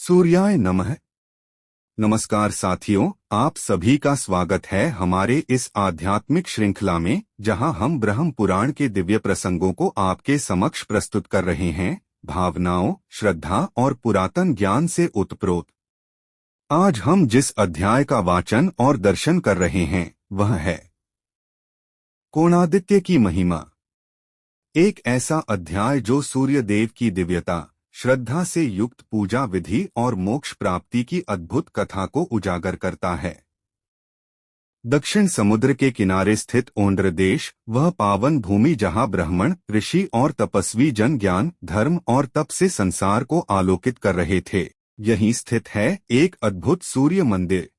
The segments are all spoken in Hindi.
सूर्याय नमः। नमस्कार साथियों, आप सभी का स्वागत है हमारे इस आध्यात्मिक श्रृंखला में, जहां हम ब्रह्म पुराण के दिव्य प्रसंगों को आपके समक्ष प्रस्तुत कर रहे हैं, भावनाओं, श्रद्धा और पुरातन ज्ञान से उत्प्रोत। आज हम जिस अध्याय का वाचन और दर्शन कर रहे हैं वह है कोणादित्य की महिमा। एक ऐसा अध्याय जो सूर्य देव की दिव्यता, श्रद्धा से युक्त पूजा विधि और मोक्ष प्राप्ति की अद्भुत कथा को उजागर करता है। दक्षिण समुद्र के किनारे स्थित ओंड्र देश वह पावन भूमि जहां ब्राह्मण, ऋषि और तपस्वी जन ज्ञान, धर्म और तप से संसार को आलोकित कर रहे थे, यहीं स्थित है एक अद्भुत सूर्य मंदिर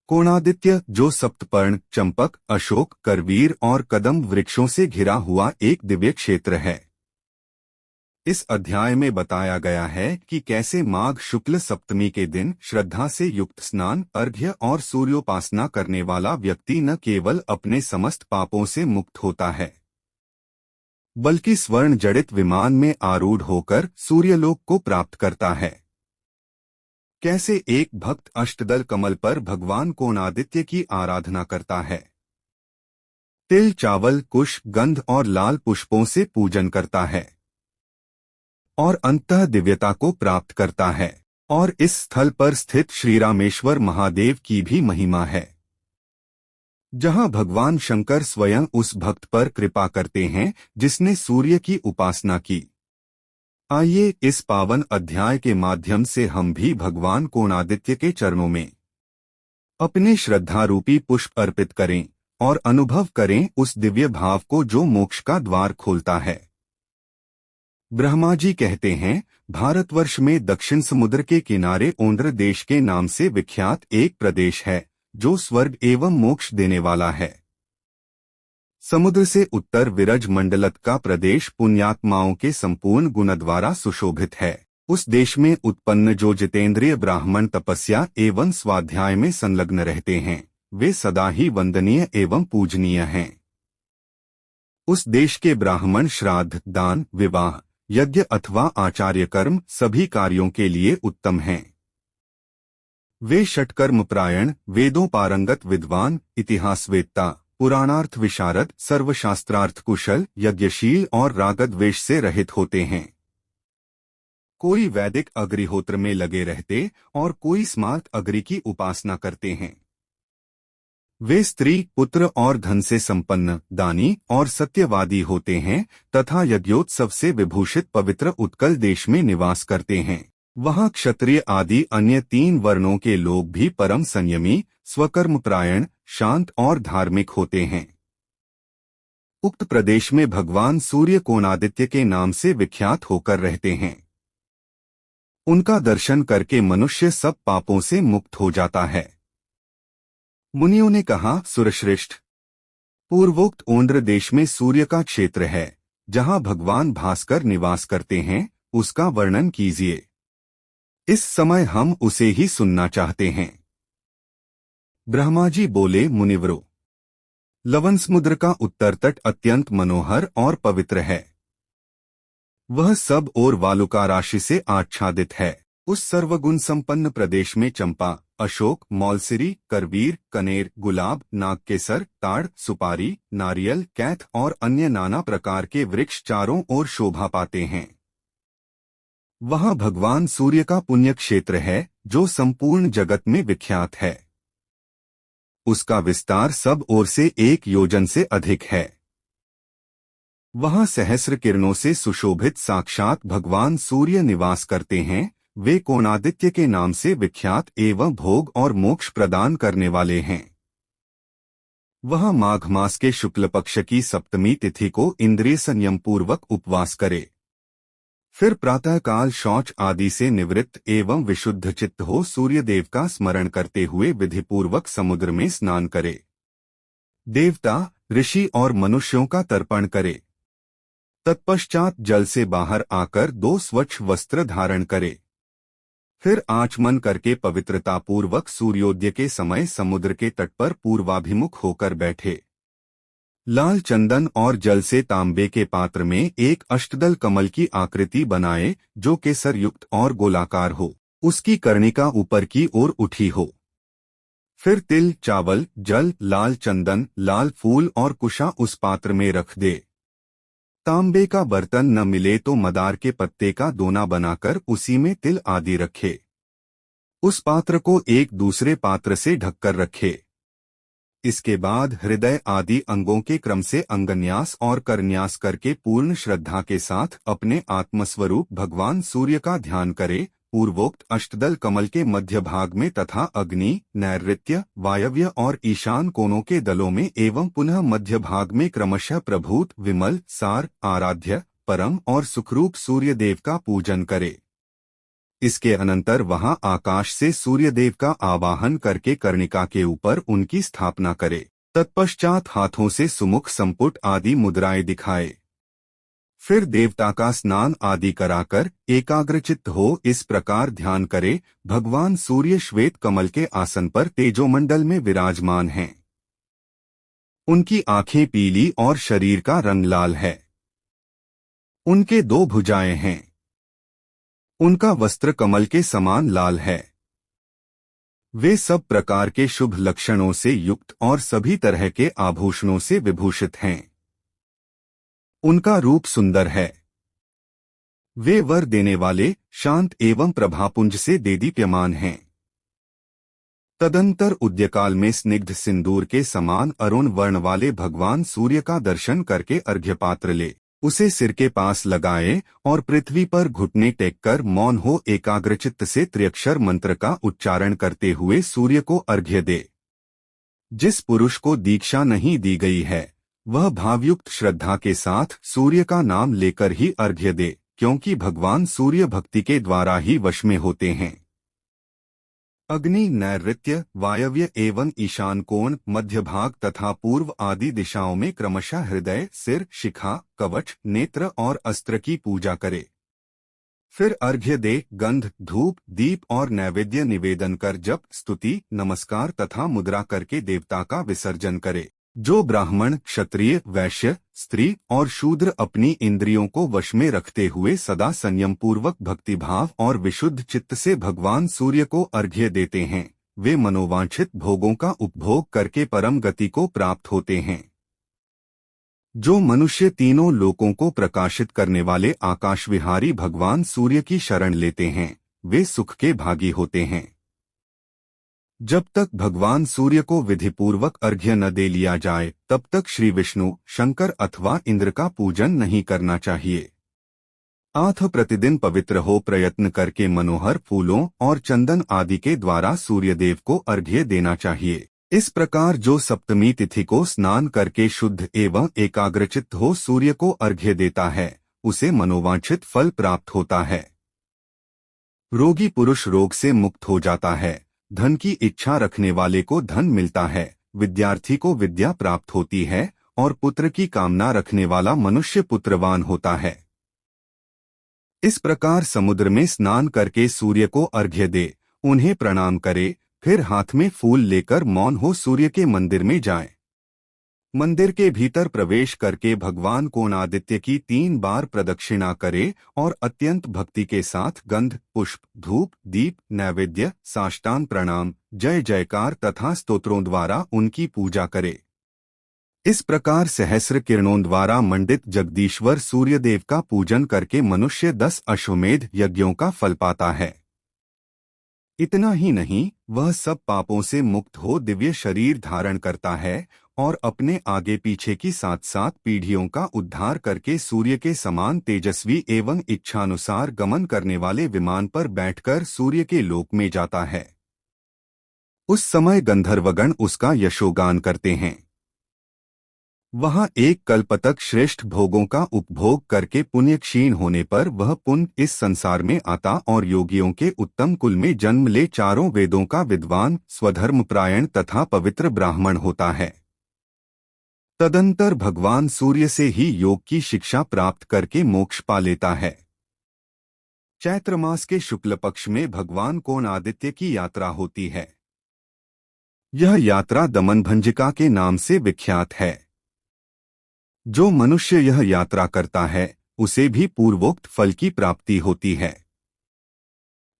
कोणादित्य, जो सप्तपर्ण, चंपक, अशोक, करवीर और कदम वृक्षों से घिरा हुआ एक दिव्य क्षेत्र है। इस अध्याय में बताया गया है कि कैसे माघ शुक्ल सप्तमी के दिन श्रद्धा से युक्त स्नान, अर्घ्य और सूर्योपासना करने वाला व्यक्ति न केवल अपने समस्त पापों से मुक्त होता है, बल्कि स्वर्ण जड़ित विमान में आरूढ़ होकर सूर्यलोक को प्राप्त करता है। कैसे एक भक्त अष्टदल कमल पर भगवान कोणादित्य की आराधना करता है, तिल, चावल, कुश, गंध और लाल पुष्पों से पूजन करता है और अंततः दिव्यता को प्राप्त करता है। और इस स्थल पर स्थित श्री रामेश्वर महादेव की भी महिमा है, जहां भगवान शंकर स्वयं उस भक्त पर कृपा करते हैं जिसने सूर्य की उपासना की। आइए इस पावन अध्याय के माध्यम से हम भी भगवान कोणादित्य के चरणों में अपने श्रद्धा रूपी पुष्प अर्पित करें और अनुभव करें उस दिव्य भाव को जो मोक्ष का द्वार खोलता है। ब्रह्मा जी कहते हैं, भारतवर्ष में दक्षिण समुद्र के किनारे ओंड्र देश के नाम से विख्यात एक प्रदेश है जो स्वर्ग एवं मोक्ष देने वाला है। समुद्र से उत्तर विरज मंडलत का प्रदेश पुण्यात्माओं के संपूर्ण गुण द्वारा सुशोभित है। उस देश में उत्पन्न जो जितेंद्रिय ब्राह्मण तपस्या एवं स्वाध्याय में संलग्न रहते हैं, वे सदा ही वंदनीय एवं पूजनीय हैं। उस देश के ब्राह्मण श्राद्ध, दान, विवाह, यज्ञ अथवा आचार्य कर्म सभी कार्यों के लिए उत्तम हैं। वे षटकर्म प्रायण, वेदों पारंगत विद्वान, इतिहासवेत्ता, पुराणार्थ विशारद, सर्वशास्त्रार्थ कुशल, यज्ञशील और रागद्वेष से रहित होते हैं। कोई वैदिक अग्निहोत्र में लगे रहते और कोई स्मार्त अग्नि की उपासना करते हैं। वे स्त्री, पुत्र और धन से संपन्न, दानी और सत्यवादी होते हैं तथा यज्ञोत्सव से विभूषित पवित्र उत्कल देश में निवास करते हैं। वहाँ क्षत्रिय आदि अन्य 3 वर्णों के लोग भी परम संयमी, स्वकर्मप्रायण, शांत और धार्मिक होते हैं। उक्त प्रदेश में भगवान सूर्य कोणादित्य के नाम से विख्यात होकर रहते हैं। उनका दर्शन करके मनुष्य सब पापों से मुक्त हो जाता है। मुनियों ने कहा, सुरश्रेष्ठ, पूर्वोक्त ओंड्र देश में सूर्य का क्षेत्र है जहां भगवान भास्कर निवास करते हैं, उसका वर्णन कीजिए। इस समय हम उसे ही सुनना चाहते हैं। ब्रह्मा जी बोले, मुनिवरों, लवन समुद्र का उत्तर तट अत्यंत मनोहर और पवित्र है। वह सब और वालुका राशि से आच्छादित है। उस सर्वगुण संपन्न प्रदेश में चंपा, अशोक, मौलसिरी, करवीर, कनेर, गुलाब, नागकेसर, ताड़, सुपारी, नारियल, कैथ और अन्य नाना प्रकार के वृक्ष चारों ओर शोभा पाते हैं। वहाँ भगवान सूर्य का पुण्य क्षेत्र है जो संपूर्ण जगत में विख्यात है। उसका विस्तार सब ओर से 1 योजन से अधिक है। वहाँ सहस्र किरणों से सुशोभित साक्षात भगवान सूर्य निवास करते हैं। वे कोणादित्य के नाम से विख्यात एवं भोग और मोक्ष प्रदान करने वाले हैं। वह माघ मास के शुक्ल पक्ष की सप्तमी तिथि को इंद्रिय संयम पूर्वक उपवास करे, फिर प्रातःकाल शौच आदि से निवृत्त एवं विशुद्ध चित्त हो सूर्यदेव का स्मरण करते हुए विधिपूर्वक समुद्र में स्नान करे। देवता, ऋषि और मनुष्यों का तर्पण करे। तत्पश्चात जल से बाहर आकर 2 स्वच्छ वस्त्र धारण करे। फिर आचमन करके पवित्रतापूर्वक सूर्योदय के समय समुद्र के तट पर पूर्वाभिमुख होकर बैठे। लाल चंदन और जल से तांबे के पात्र में एक अष्टदल कमल की आकृति बनाए जो केसर युक्त और गोलाकार हो। उसकी कर्णिका ऊपर की ओर उठी हो। फिर तिल, चावल, जल, लाल चंदन, लाल फूल और कुशा उस पात्र में रख दे। तांबे का बर्तन न मिले तो मदार के पत्ते का दोना बनाकर उसी में तिल आदि रखे। उस पात्र को एक दूसरे पात्र से ढककर रखे। इसके बाद हृदय आदि अंगों के क्रम से अंगन्यास और करन्यास करके पूर्ण श्रद्धा के साथ अपने आत्मस्वरूप भगवान सूर्य का ध्यान करे। पूर्वोक्त अष्टदल कमल के मध्य भाग में तथा अग्नि, नैऋत्य, वायव्य और ईशान कोनों के दलों में एवं पुनः मध्य भाग में क्रमशः प्रभूत, विमल, सार, आराध्य, परम और सुखरूप सूर्यदेव का पूजन करे। इसके अनंतर वहां आकाश से सूर्यदेव का आवाहन करके कर्णिका के ऊपर उनकी स्थापना करे। तत्पश्चात हाथों से सुमुख, संपुट आदि मुद्राएं दिखाए। फिर देवता का स्नान आदि कराकर एकाग्रचित्त हो इस प्रकार ध्यान करे। भगवान सूर्य श्वेत कमल के आसन पर तेजोमंडल में विराजमान हैं। उनकी आंखें पीली और शरीर का रंग लाल है। उनके 2 भुजाएं हैं। उनका वस्त्र कमल के समान लाल है। वे सब प्रकार के शुभ लक्षणों से युक्त और सभी तरह के आभूषणों से विभूषित हैं। उनका रूप सुंदर है। वे वर देने वाले, शांत एवं प्रभापुंज से देदीप्यमान हैं। तदंतर उद्यकाल में स्निग्ध सिंदूर के समान अरुण वर्ण वाले भगवान सूर्य का दर्शन करके अर्घ्यपात्र ले, उसे सिर के पास लगाए और पृथ्वी पर घुटने टेककर मौन हो एकाग्रचित्त से त्र्यक्षर मंत्र का उच्चारण करते हुए सूर्य को अर्घ्य दे। जिस पुरुष को दीक्षा नहीं दी गई है वह भावयुक्त श्रद्धा के साथ सूर्य का नाम लेकर ही अर्घ्य दे, क्योंकि भगवान सूर्य भक्ति के द्वारा ही वश में होते हैं। अग्नि, नैऋत्य, वायव्य एवं ईशान कोण, मध्य भाग तथा पूर्व आदि दिशाओं में क्रमशः हृदय, सिर, शिखा, कवच, नेत्र और अस्त्र की पूजा करे। फिर अर्घ्य दे, गंध, धूप, दीप और नैवेद्य निवेदन कर जप, स्तुति, नमस्कार तथा मुद्रा करके देवता का विसर्जन करे। जो ब्राह्मण, क्षत्रिय, वैश्य, स्त्री और शूद्र अपनी इंद्रियों को वश में रखते हुए सदा संयम पूर्वक भक्तिभाव और विशुद्ध चित्त से भगवान सूर्य को अर्घ्य देते हैं, वे मनोवांछित भोगों का उपभोग करके परम गति को प्राप्त होते हैं। जो मनुष्य तीनों लोकों को प्रकाशित करने वाले आकाश विहारी भगवान सूर्य की शरण लेते हैं वे सुख के भागी होते हैं। जब तक भगवान सूर्य को विधिपूर्वक अर्घ्य न दे लिया जाए तब तक श्री विष्णु, शंकर अथवा इंद्र का पूजन नहीं करना चाहिए। आठ प्रतिदिन पवित्र हो प्रयत्न करके मनोहर फूलों और चंदन आदि के द्वारा सूर्यदेव को अर्घ्य देना चाहिए। इस प्रकार जो सप्तमी तिथि को स्नान करके शुद्ध एवं एकाग्रचित्त हो सूर्य को अर्घ्य देता है उसे मनोवांछित फल प्राप्त होता है। रोगी पुरुष रोग से मुक्त हो जाता है, धन की इच्छा रखने वाले को धन मिलता है, विद्यार्थी को विद्या प्राप्त होती है और पुत्र की कामना रखने वाला मनुष्य पुत्रवान होता है। इस प्रकार समुद्र में स्नान करके सूर्य को अर्घ्य दे, उन्हें प्रणाम करे, फिर हाथ में फूल लेकर मौन हो सूर्य के मंदिर में जाए। मंदिर के भीतर प्रवेश करके भगवान कोणादित्य की 3 बार प्रदक्षिणा करे और अत्यंत भक्ति के साथ गंध, पुष्प, धूप, दीप, नैवेद्य, साष्टांग प्रणाम, जय जयकार तथा स्तोत्रों द्वारा उनकी पूजा करे। इस प्रकार सहस्र किरणों द्वारा मंडित जगदीश्वर सूर्यदेव का पूजन करके मनुष्य 10 अश्वमेध यज्ञों का फल पाता है। इतना ही नहीं, वह सब पापों से मुक्त हो दिव्य शरीर धारण करता है और अपने आगे पीछे की 7 पीढ़ियों का उद्धार करके सूर्य के समान तेजस्वी एवं इच्छानुसार गमन करने वाले विमान पर बैठकर सूर्य के लोक में जाता है। उस समय गंधर्वगण उसका यशोगान करते हैं। वहां एक कल्प तक श्रेष्ठ भोगों का उपभोग करके पुण्य क्षीण होने पर वह पुण्य इस संसार में आता और योगियों के उत्तम कुल में जन्म ले चारों वेदों का विद्वान, स्वधर्मपरायण तथा पवित्र ब्राह्मण होता है। तदंतर भगवान सूर्य से ही योग की शिक्षा प्राप्त करके मोक्ष पा लेता है। चैत्र मास के शुक्ल पक्ष में भगवान कोणादित्य की यात्रा होती है। यह यात्रा दमनभंजिका के नाम से विख्यात है। जो मनुष्य यह यात्रा करता है उसे भी पूर्वोक्त फल की प्राप्ति होती है।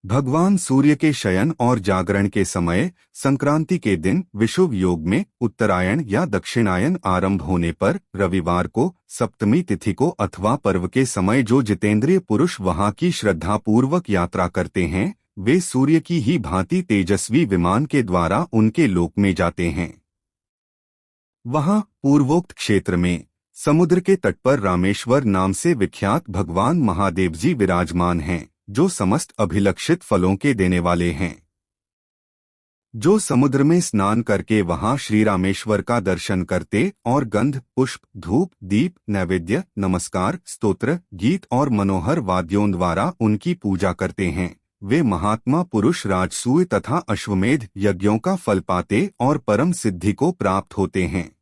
भगवान सूर्य के शयन और जागरण के समय, संक्रांति के दिन विषुव योग में उत्तरायण या दक्षिणायन आरंभ होने पर रविवार को, सप्तमी तिथि को अथवा पर्व के समय जो जितेंद्रिय पुरुष वहां की श्रद्धापूर्वक यात्रा करते हैं, वे सूर्य की ही भांति तेजस्वी विमान के द्वारा उनके लोक में जाते हैं। वहां पूर्वोक्त क्षेत्र में समुद्र के तट पर रामेश्वर नाम से विख्यात भगवान महादेव जी विराजमान हैं, जो समस्त अभिलक्षित फलों के देने वाले हैं। जो समुद्र में स्नान करके वहां श्री रामेश्वर का दर्शन करते और गंध, पुष्प, धूप, दीप, नैवेद्य, नमस्कार, स्तोत्र, गीत और मनोहर वाद्यों द्वारा उनकी पूजा करते हैं, वे महात्मा पुरुष राजसूय तथा अश्वमेध यज्ञों का फल पाते और परम सिद्धि को प्राप्त होते हैं।